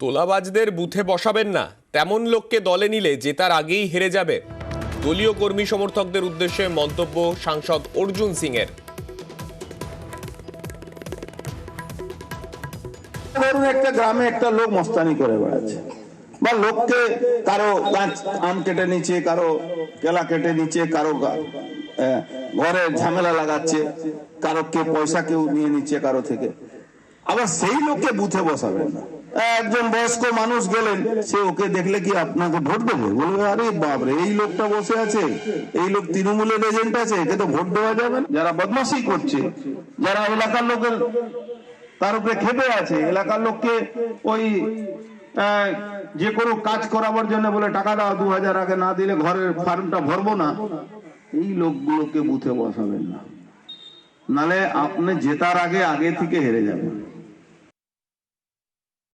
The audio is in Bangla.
তোলাবাজদের বুথে বসাবেন না, তেমন লোককে দলে নিলে জেতার আগেই হেরে যাবে। দলীয় কর্মী সমর্থকদের উদ্দেশ্যে মন্তব্য সাংসদ অর্জুন সিং এর। ধরুন একটা গ্রামে একটা লোক মস্তানি করে বেড়াচ্ছে, বা লোককে কারো গাছ আম কেটে নিচ্ছে, কারো কেলা কেটে নিচ্ছে, কারো ঘরে ঝামেলা লাগাচ্ছে, কারো কে পয়সা কেউ নিয়ে নিচ্ছে কারো থেকে। আবার সেই লোককে বুথে বসাবেন না। একজন বয়স্ক মানুষ গেলেন, সে ওকে দেখলে কি আপনাকে ভোট দেবে? বলবে আরে বাপরে, এই লোকটা বসে আছে, এই লোক তৃণমূলের এজেন্ট আছে, একে তো ভোট দেওয়া যাবে না। যারা বদমাশি করছে, যারা এলাকার লোকের তার উপরে খেপে আছে, এলাকার লোককে ওই যে কোনো কাজ করাবার জন্য বলে টাকা দাও 2000 আগে না দিলে ঘরের ফার্মটা ভরবো না, এই লোকগুলোকে বুথে বসাবেন না, নালে আপনি জেতার আগে থেকে হেরে যাবেন।